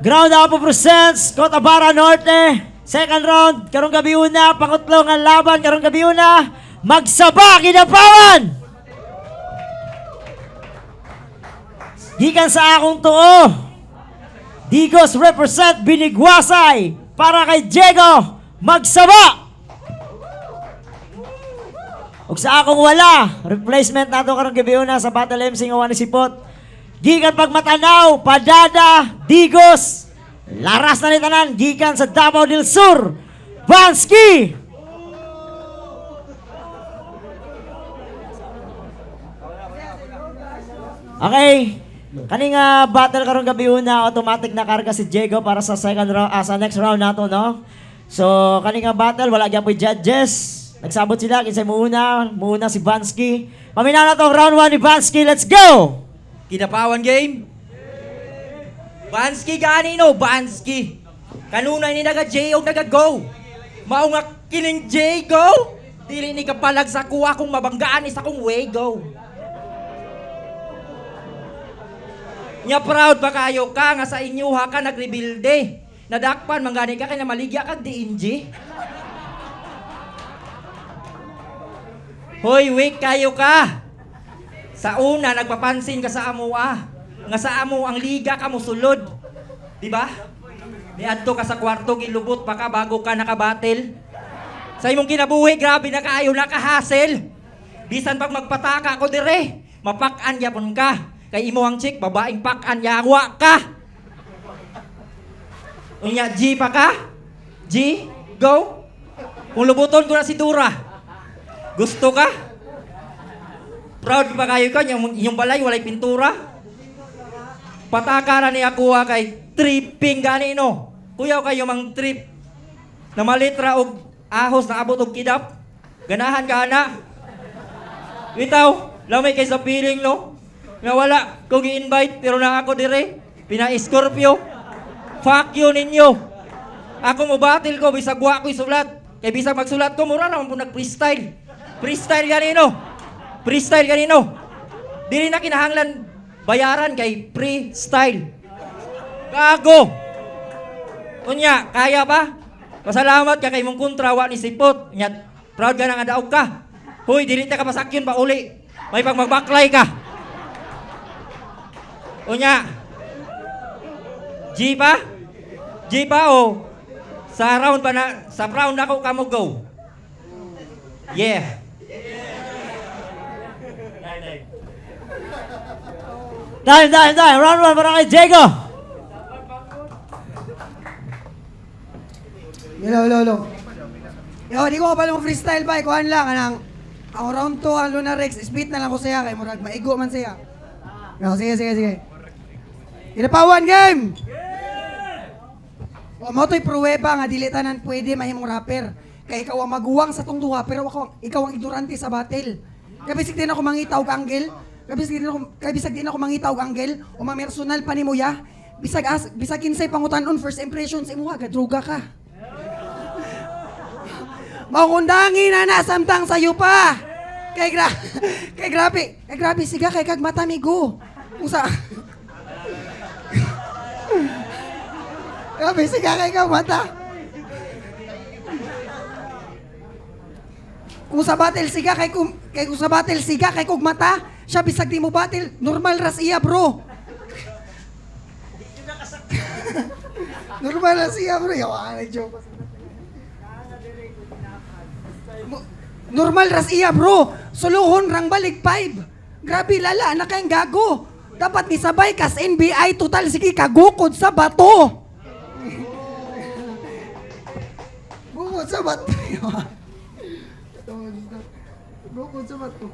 Ground Up presents Cotabara Norte. Second round, karong gabi una, pangutlong ang laban, karong gabi una, magsaba, kinapawan! Gikan sa akong tuo, Digos represent Binigwasay para kay Diego, magsaba! Ug sa akong wala, replacement nato karong gabi una sa Battle MC nga wani sipot. Gikan pagmatanaw, Padada, Digos, laras na ni tanan, gikan sa Davao del Sur, Bansky! Okay, kaning battle karong gabi una, automatic na karga si Diego para sa second round, sa next round nato, no? So, kaning battle, wala gyapon judges. Nagsabot sila, kinsay muuna si Bansky. Paminaw na tong round 1 ni Bansky, let's go! Kinapawan game? Bansky ganino, Bansky. Kanunay ni naga-J o naga-go. Mao nga kining J go. Dili ni kapalag sa kuha kung mabanggaan isa kong way go. Nya proud ba kayo ka nga sa inyo ha ka nagrebuilde. Nadakpan manggani ka kay na maligya kag DNG. Hoy, weak kayo ka. Sa una, nagpapansin ka sa amo nga sa amo ang liga ka mo sulod. Diba? Niadto ka sa kwarto, gilubot pa ka bago ka nakabatil. Sa imong kinabuhi, grabe na kaayo nakahasel. Bisan pag magpataka ko dire, mapak-an yapon ka. Kay imo ang chick, babaeng pak-an yawa ka. Unya, G pa ka? G? Go? Kung lubuton ko na si Dura, gusto ka? Proud pa kayo ka, yung balay walay pintura. Pataka na ni ako kay tripping ganino. Kuyaw kayo mang trip na malitra og ahos na abot og kidap. Ganahan ka na. Bitaw, lamay kay sa feeling no. Nga wala kong i-invite pero na ako dire. Pina-Scorpio. Fuck you ninyo. Ako mo batil ko bisag wa ko isulat. Kay bisag magsulat ko mura naman po nag-freestyle. Freestyle ganino. Freestyle kanino? Dili na kinahanglan bayaran kay freestyle. Gago! Unya, kaya pa? Pasalamat ka kay mong kontrawa ni Sipot. Unya, proud ka na nga daog ka. Hoy, dili ta ka pasakyon pa uli. May pag magbaklay ka. Unya, G pa? G pa o? Sa round pa na, sa round ako ka mo go. Yeah. Dahil, round 1 para kay Diego! Hello. Yo, di ko pa lang freestyle ba? Ikuhan lang, anang ang round 2, ang Luna Rex, split na lang ko siya, kay murag maigo man siya. Yo, sige. Inapawan game! O, mo to'y pruweba nga, dili tanan pwede mahimong rapper. Kay ikaw ang maguwang sa tong duha, pero ikaw ang ignorante sa battle. Kabisig din ako mangitaw og angle, kabisag din ako mangitaw og angle, o mamersonal pa ni mo ya. Bisag kinsay pangutanon first impression sa imuha, gadruga ka. Maungundangin na nasamtang sayo pa. Kay grabe siga kay kag matamigo. Usa. Grabe siga kay kag mata. Kung sa battle siga kay kung mata, siya bisag di mo battle, normal ras iya bro. Normal ras iya bro. Yawa, joke. Normal ras iya bro. Suluhon rang balik 5. Grabe lala, anak kayong gago. Dapat ni sabay kas NBI total sige kagukod sa bato. Bukod sa bato. Bukod sa bato.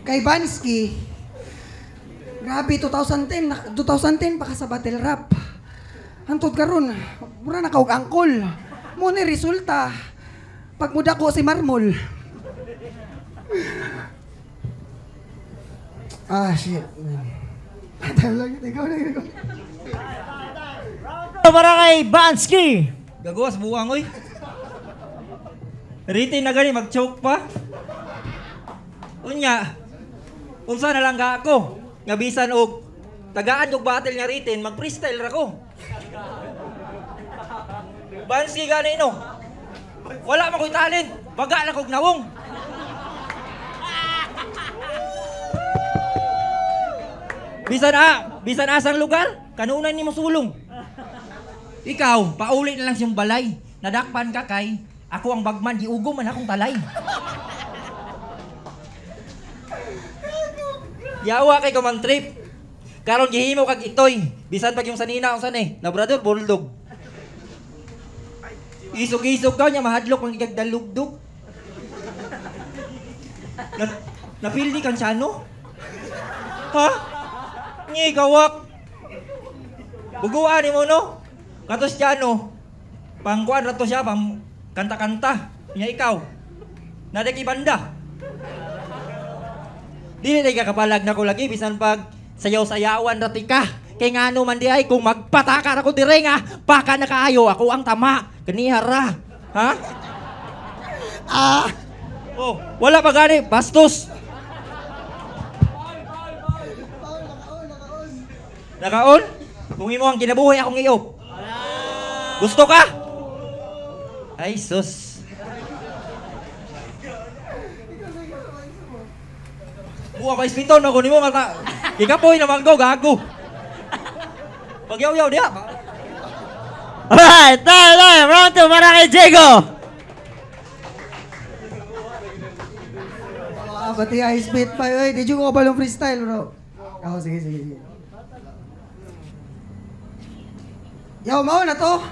Kay Bansky, grabe 2010 pa ka sa battle rap. Hantod karon, mura na kaog angkol. Mo ni resulta. Pagmuda ko si Marmol. Shit. Ikaw na. Para kay Bansky! Gagawas buwang oy. Ritin na gani mag-choke pa. Unya, unsa na lang ka ako nga bisan og tagaan yung battle nga ritin, mag-freestyle ra ko. Bansi gani no. Wala man ko'y talent. Baga lang kog nawong. Bisan asang lugar, kanunay ni mo sulong. Ikaw, paulit na lang siyang balay. Nadakpan ka kay, ako ang bagman, giugo man akong talay. Yawa kay ko mang trip. Karon gihimo kag itoy. Bisan pag yung sanina usan Labrador, bulldog. Isog-isog ka niya, mahadlok mang igagdalugdog. Napil di kan siya, no? Ha? Ngi, gawak. Buguan mo, no? Katos siya, no? Pangkuan rato siya, pang kanta-kanta. Nya ikaw. Nadaki banda. Dili tayo kakapalag na ko lagi, bisan pag sayaw-sayawan rati ka. Kay nga man di ay, kung magpatakar ako dire nga, baka nakaayo ako ang tama. Ganihara. Ha? Oh, wala pa gani, bastos. Nakaon? Kung imo ang kinabuhi akong iyop. Gusto ka? Ay, sus. Buwa pa ispinton ako nimo mata. Ikapoy naman ko, gago. Pagyaw-yaw diya. Alright, time, round 2 para kay Diego. Pati ice bait pa. Uy, di ko balong freestyle, bro. Sige. Yaw, mao na to.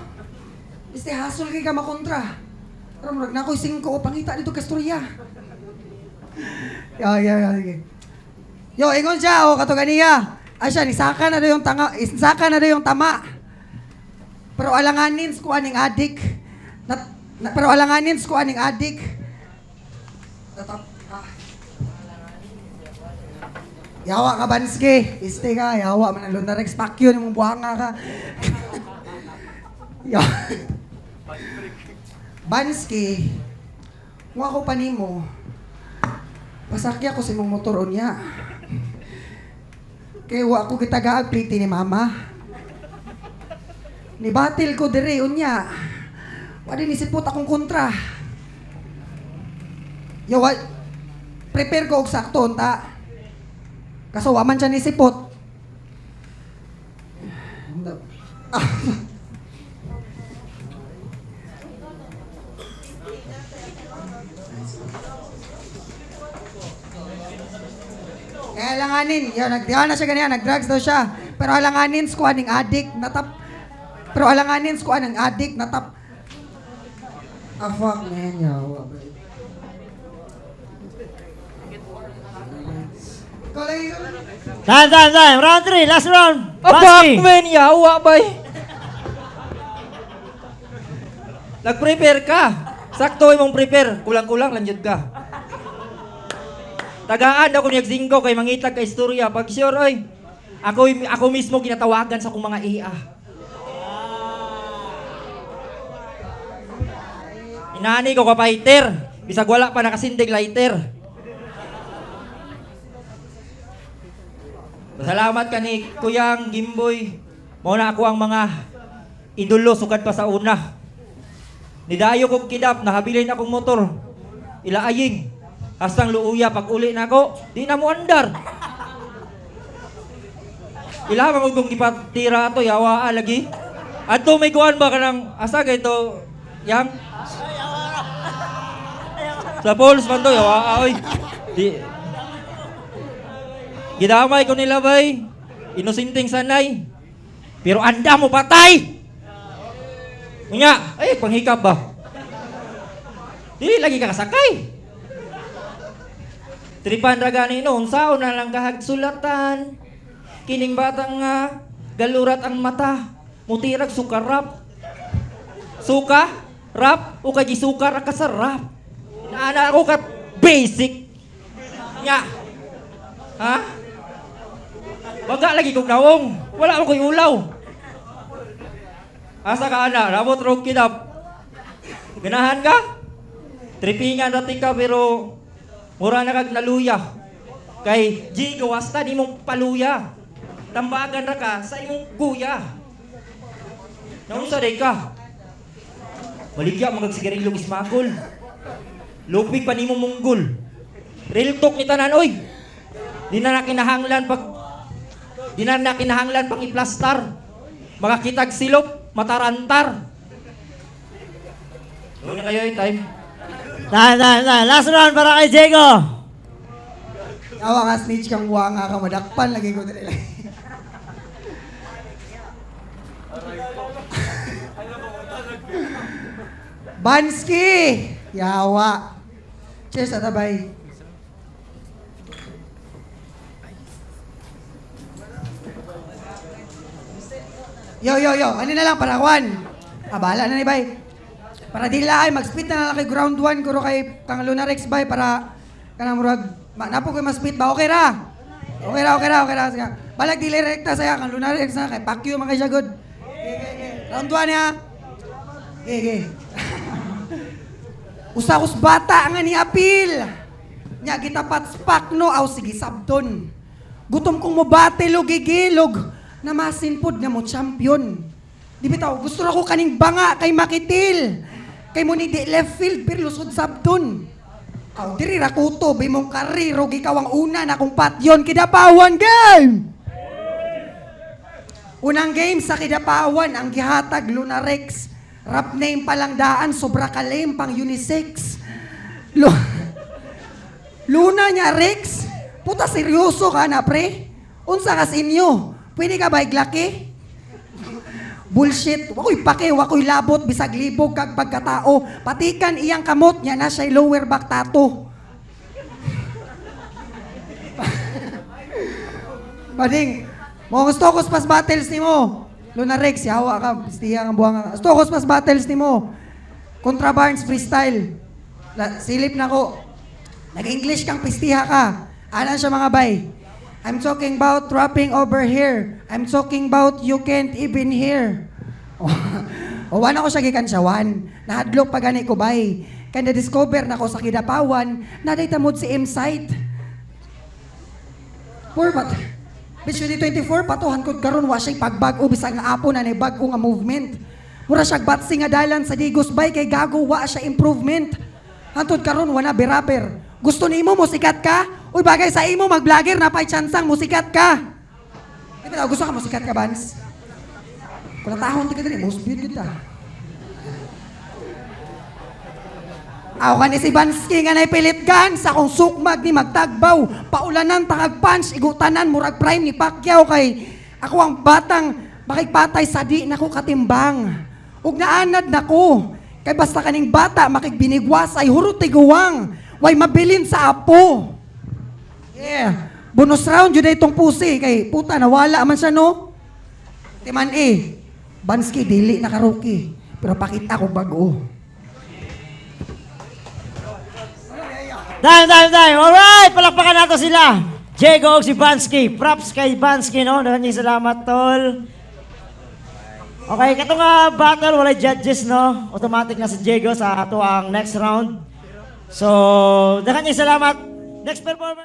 Biste, hasol kay ka makontra. Pero murag na ako'y 5 o pangita dito kastorya. Sige. Yo, ingon siya, kato ganiya. Asya, isaka na daw yung tama. Pero alanganin ko aning adik. Pero alanganin ko aning adik. Yawa ka, Banski. Iste ka, yawa. Manalun na Rex Pacquiao, yung buhanga ka. Banski, kung ako pa nimo, pasakya ko sa imong motor niya. Kaya wa ako kitagaag pliti ni mama. Nibatil ko dire unya. Wala nisipot akong kontra. Yawa, prepare ko og sakto unta. Kaso wa man siya nisipot. Kaya alanganin, nagdiyan na siya ganyan, nag-drugs daw siya. Pero alanganin, skuha ng addict, Pero alanganin, skuha ng addict, fuck, man, yawa. Time, round 3, last round. Abak Baski. men, yawa bay. Nag-prepare ka. Sakto imong prepare, kulang-kulang lang jud ka. Tagaan ako niyag singko kay mangitag ka istorya. Pag sure, oy, ako mismo ginatawagan sa akong mga iya. Inani ko ka fighter. Bisag wala pa nakasindig lighter. Salamat ka ni Kuyang Gimboy. Mao na ako ang mga idolo sugad pa sa una. Nidayo kong kidap, nahabilin akong motor. Ilaaying. Hastang luuya, pag uli na ako, di na mo andar. Ilaha mo kong ipatira to, yawa lagi. Ato may kuhan ba ka ng asag ito, yang? Sa pols man to, yawa oy. Gidamay ko nila bay, inusinting sanay. Pero anda mo patay! Unya, ay panghikap ba? Dili lagi ka kasakay. Tripan ragani noon, sao na lang kahag sulatan. Kining batang nga, galurat ang mata. Mutirag sukarap. Suka, rap, o kay sukar ang kasarap. Naana ako ka basic. Nga. Ha? Baga lagi kong nawong. Wala ako yung ulaw. Asa ka ana, rabot rog kidap. Ganahan ka? Tripingan natin ka pero mura na kag naluya. Kay G, gawasta di mong paluya. tambagan ra ka sa imong kuya. Naunsa day ka? Maligya magag sigarilyo ismagol. Lupig pa nimo munggol. Real talk ni tanan oy. Di na kinahanglan pang iplastar. Makakitag silop, matarantar. Ano na kayo time? Dahil. Last round para kay Diego. Awa nga snitch kang buwa nga ka, madakpan lagi ko nila. Bansky! Yawa. Cheers, atabay. Yo. Ano na lang, para Juan. Abala na ni bay. Para di ay mag-split na lang kay ground 1 kuro kay kang Lunarex bay para kanang murag napo koy mas-split ba okay ra. Okay ra. Sige. Balag dili rekta saya kang Lunarex na kay Pacquiao man kay siya good. Round 1 niya. Okay. Usa-us bata nga ni apil. Nya gitapat spak no aw sige sabton. Gutom kong mo battle og gigilog na masinpod nga mo champion. Di bitaw gusto na ko kaning banga kay Makitil. Kay mo ni di left field pero lusod sabton. Aw diri ra kuto bi mong kariro ikaw ang una na kong patyon Kidapawan game. Unang game sa Kidapawan ang gihatag Lunarex. Rap name palang daan sobra kalem pang unisex. Luna niya Rex. Puta seryoso ka na pre. Unsa kas inyo? Pwede ka ba iglaki? Bullshit. Wakoy labot bisag libog kag pagkatao. Patikan iyang kamot niya na siya lower back tato. Bading, mo gusto ko pas battles nimo. Lunarex, yawa ka, pistiya ang buwang. Gusto ko pas battles nimo. Kontra Barnes freestyle. Silip na ko. Nag-English kang pistiha ka. Anan siya mga bay? I'm talking about rapping over here. I'm talking about you can't even hear. O wala ko siya gikan siya, wan. Nahadlok pa gani ko bay. Kaya na-discover na ko sa Kidapawan, na-data mo si M-Site. Poor bat. Bitch, 2024, patuhan ko karon wa siyang pagbag-o bisag nga apo na bag-o nga movement. Mura siya batsi nga dalan sa Digos Bay kay gago wa siya improvement. Hantod karon wala be-rapper. Gusto nimo mo sikat ka? Uy bagay sa imo mag-vlogger na pay chansang mo sikat ka. Di ba gusto ka mo sikat ka, Bans? Kung natahon ti ka dili, most beauty ta. Aw kani si Bansky nga naipilit gan sa kung sukmag ni magtagbaw, paulanan takag punch, igutanan murag prime ni Pacquiao kay ako ang batang makigpatay sa di nako katimbang. Ug naanad nako kay basta kaning bata makigbinigwas ay hurot tiguwang, way mabilin sa apo. Yeah. Bonus round jud itong pusi kay puta nawala man siya no. Timan Bansky dili na karoki pero pakita ko bago. Dahil. Alright, palakpakan nato sila. Diego o si Bansky. Props kay Bansky, no? Daghang salamat, tol. Okay, katong battle, wala judges, no? Automatic na si Diego sa ato ang next round. So, daghang salamat. Next performance.